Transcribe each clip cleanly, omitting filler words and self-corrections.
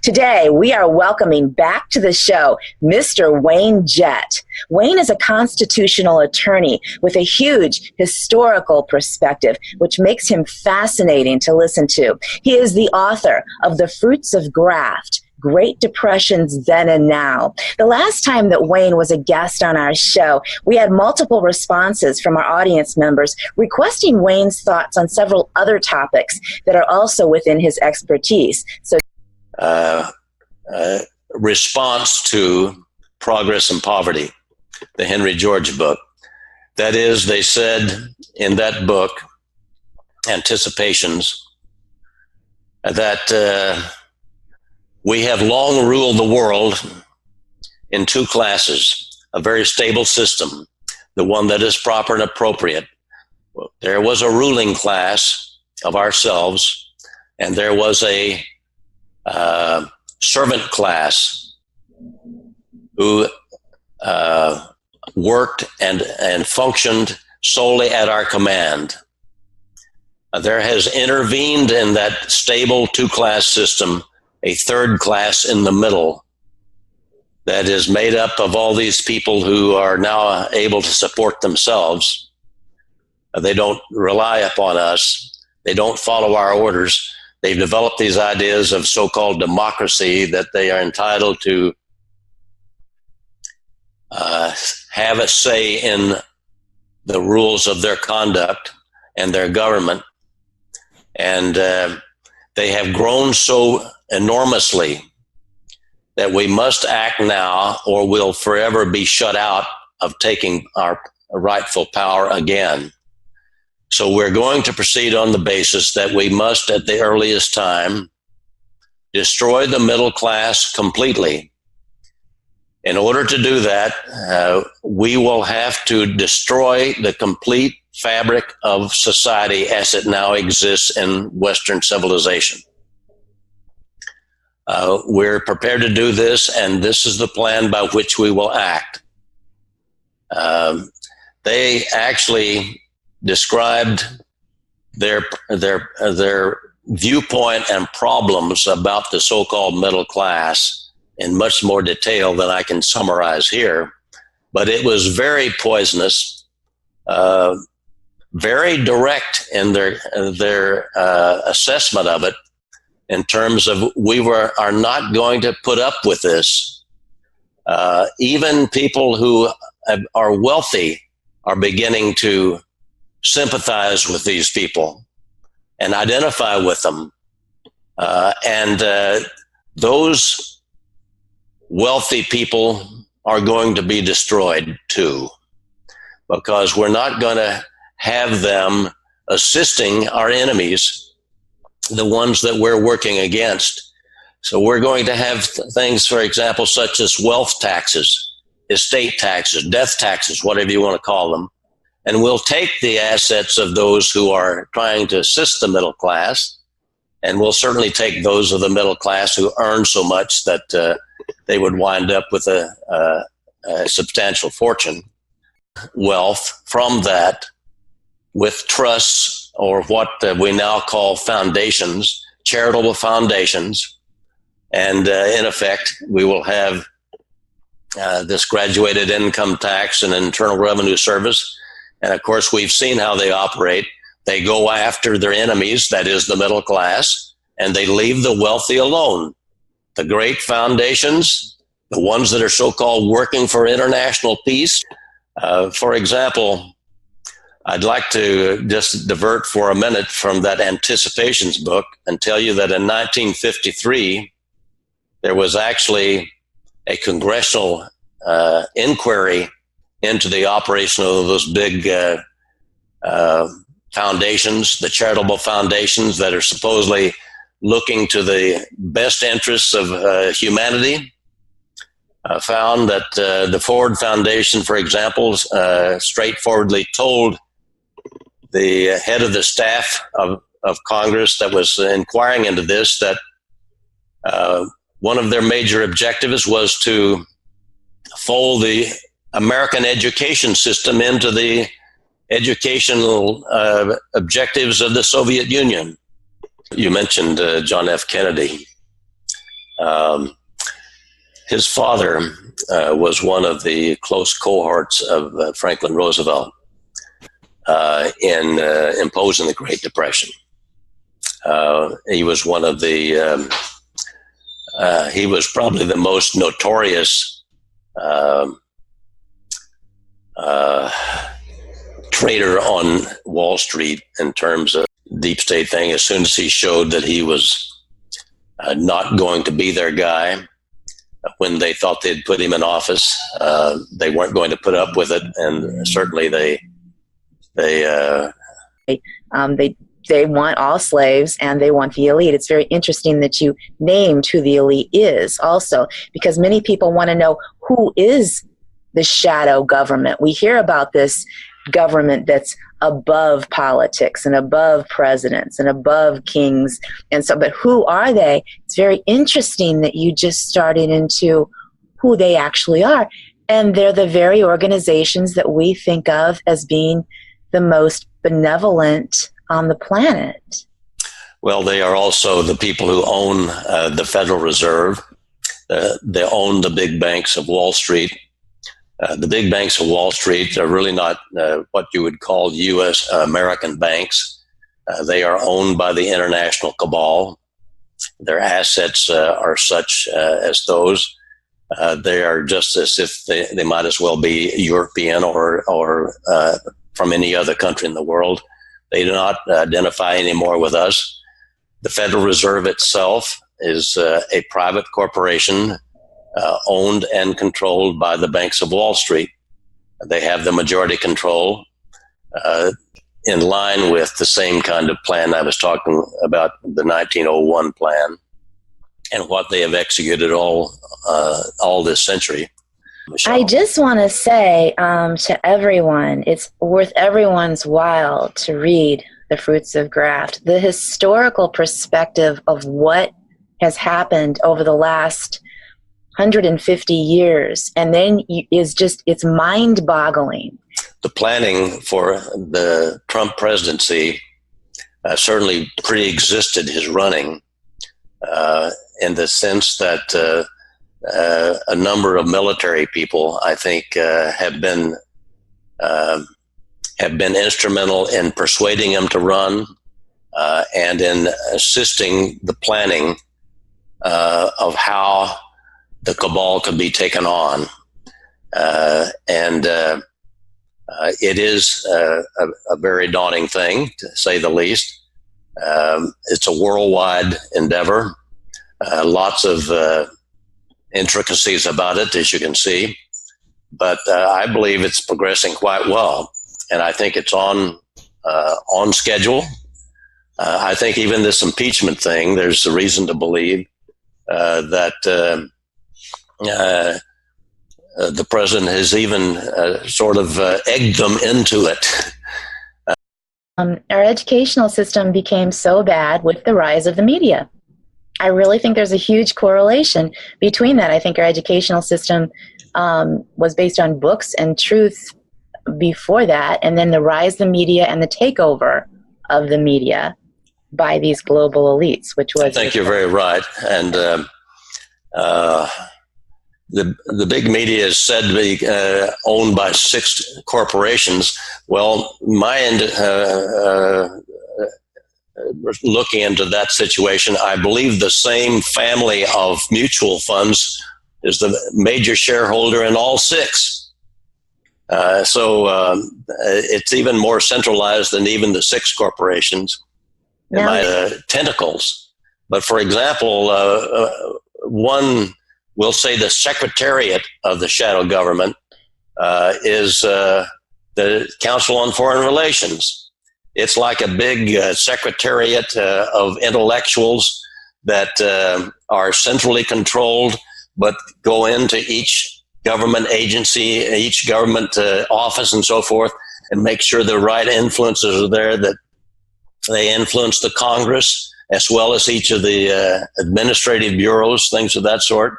Today, we are welcoming back to the show Mr. Wayne Jett. Wayne is a constitutional attorney with a huge historical perspective, which makes him fascinating to listen to. He is the author of The Fruits of Graft, Great Depressions Then and Now. The last time that Wayne was a guest on our show, we had multiple responses from our audience members requesting Wayne's thoughts on several other topics that are also within his expertise. So, response to Progress and Poverty, the Henry George book. That is, they said in that book, Anticipations, that we have long ruled the world in two classes, a very stable system, the one that is proper and appropriate. There was a ruling class of ourselves, and there was a servant class who worked and functioned solely at our command. There has intervened in that stable two-class system a third class in the middle that is made up of all these people who are now able to support themselves. They don't rely upon us. They don't follow our orders. They've developed these ideas of so-called democracy, that they are entitled to have a say in the rules of their conduct and their government. And they have grown so enormously that we must act now or we'll forever be shut out of taking our rightful power again. So we're going to proceed on the basis that we must, at the earliest time, destroy the middle class completely. In order to do that, we will have to destroy the complete fabric of society as it now exists in Western civilization. We're prepared to do this, and this is the plan by which we will act. They actually described their viewpoint and problems about the so-called middle class in much more detail than I can summarize here. But it was very poisonous, very direct in their assessment of it, in terms of are not going to put up with this. Even people who are wealthy are beginning to sympathize with these people and identify with them. And those wealthy people are going to be destroyed too, because we're not going to have them assisting our enemies, the ones that we're working against. So we're going to have things, for example, such as wealth taxes, estate taxes, death taxes, whatever you want to call them. And we'll take the assets of those who are trying to assist the middle class, and we'll certainly take those of the middle class who earn so much that they would wind up with a substantial fortune, wealth from that, with trusts, or what we now call foundations, charitable foundations. And in effect, we will have this graduated income tax and Internal Revenue Service. And of course, we've seen how they operate. They go after their enemies, that is the middle class, and they leave the wealthy alone. The great foundations, the ones that are so-called working for international peace. For example, I'd like to just divert for a minute from that Anticipations book and tell you that in 1953, there was actually a congressional inquiry into the operation of those big foundations, the charitable foundations that are supposedly looking to the best interests of humanity. Found that the Ford Foundation, for example, straightforwardly told the head of the staff of Congress that was inquiring into this that one of their major objectives was to fold the American education system into the educational objectives of the Soviet Union. You mentioned John F. Kennedy. His father was one of the close cohorts of Franklin Roosevelt in imposing the Great Depression. He was one of the, he was probably the most notorious trader on Wall Street in terms of deep state thing. As soon as he showed that he was not going to be their guy, when they thought they'd put him in office, they weren't going to put up with it, and certainly they want all slaves, and they want the elite. It's very interesting that you named who the elite is also, because many people want to know who is the shadow government. We hear about this government that's above politics and above presidents and above kings, and so, but who are they? It's very interesting that you just started into who they actually are, and they're the very organizations that we think of as being the most benevolent on the planet. Well, they are also the people who own the Federal Reserve. They own the big banks of Wall Street. The big banks of Wall Street are really not what you would call U.S. American banks. They are owned by the international cabal. Their assets are such as those. They are just as if they might as well be European or from any other country in the world. They do not identify anymore with us. The Federal Reserve itself is a private corporation owned and controlled by the banks of Wall Street. They have the majority control in line with the same kind of plan I was talking about, the 1901 plan, and what they have executed all this century. Michelle. I just want to say to everyone, it's worth everyone's while to read The Fruits of Graft, the historical perspective of what has happened over the last 150 years, and then it's mind-boggling. The planning for the Trump presidency certainly pre-existed his running in the sense that a number of military people, I think, have been instrumental in persuading him to run and in assisting the planning of how the cabal could be taken on. It is a very daunting thing, to say the least. It's a worldwide endeavor. Lots of intricacies about it, as you can see. But I believe it's progressing quite well. And I think it's on schedule. I think even this impeachment thing, there's a reason to believe that the president has even sort of egged them into it. Our educational system became so bad with the rise of the media. I really think there's a huge correlation between that. I think our educational system was based on books and truth before that, and then the rise of the media and the takeover of the media by these global elites, which was... I think you're very right. And the big media is said to be owned by 6 corporations. Well, my end, looking into that situation, I believe the same family of mutual funds is the major shareholder in all 6. So it's even more centralized than even the 6 corporations in my tentacles. But for example, one, we'll say the secretariat of the shadow government is the Council on Foreign Relations. It's like a big secretariat of intellectuals that are centrally controlled, but go into each government agency, each government office and so forth, and make sure the right influences are there, that they influence the Congress as well as each of the administrative bureaus, things of that sort.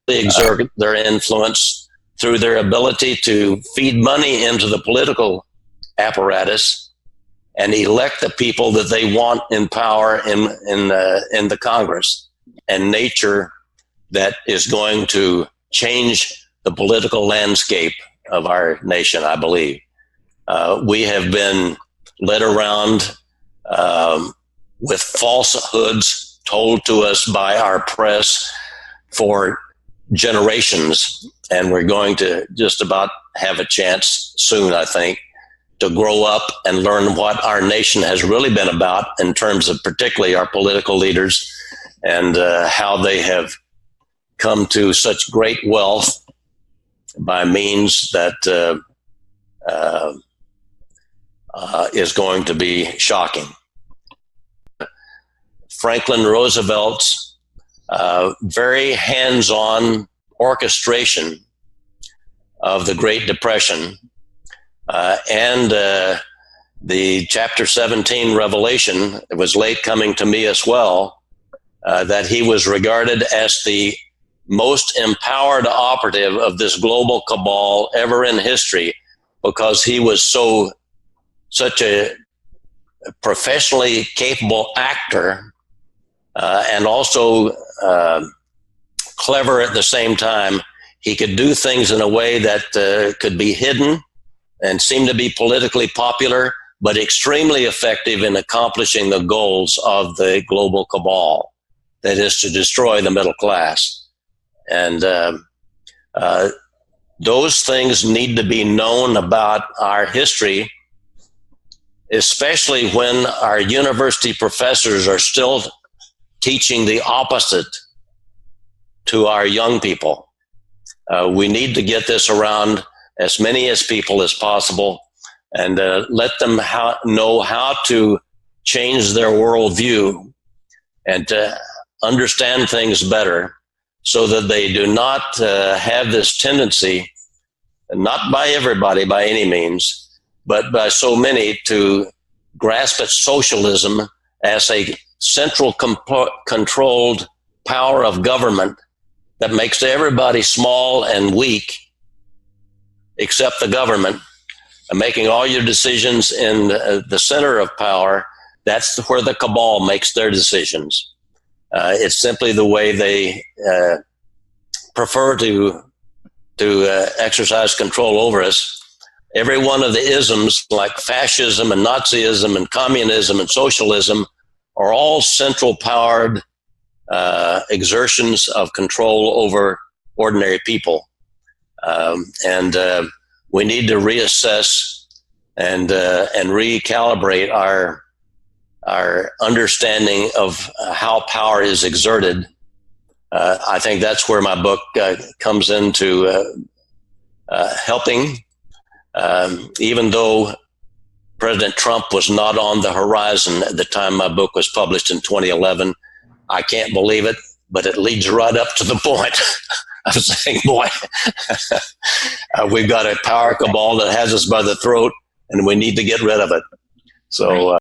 They exert their influence through their ability to feed money into the political apparatus and elect the people that they want in power in the Congress, and nature that is going to change the political landscape of our nation, I believe. We have been led around with falsehoods told to us by our press for generations, and we're going to just about have a chance soon, I think, to grow up and learn what our nation has really been about in terms of particularly our political leaders and how they have come to such great wealth by means that is going to be shocking. Franklin Roosevelt's very hands-on orchestration of the Great Depression and the chapter 17 revelation, it was late coming to me as well, that he was regarded as the most empowered operative of this global cabal ever in history, because he was such a professionally capable actor and also clever at the same time. He could do things in a way that could be hidden and seem to be politically popular, but extremely effective in accomplishing the goals of the global cabal, that is to destroy the middle class. And those things need to be known about our history, especially when our university professors are still teaching the opposite to our young people. We need to get this around as many as people as possible and let them know how to change their worldview and to understand things better, so that they do not have this tendency, not by everybody by any means, but by so many, to grasp at socialism as a central controlled power of government that makes everybody small and weak except the government, and making all your decisions in the center of power. That's where the cabal makes their decisions. It's simply the way they prefer to exercise control over us. Every one of the isms, like fascism and Nazism and communism and socialism, are all central powered exertions of control over ordinary people. And we need to reassess and recalibrate our understanding of how power is exerted. I think that's where my book comes into helping. Even though President Trump was not on the horizon at the time my book was published in 2011, I can't believe it, but it leads right up to the point of saying, boy, we've got a power cabal that has us by the throat, and we need to get rid of it. So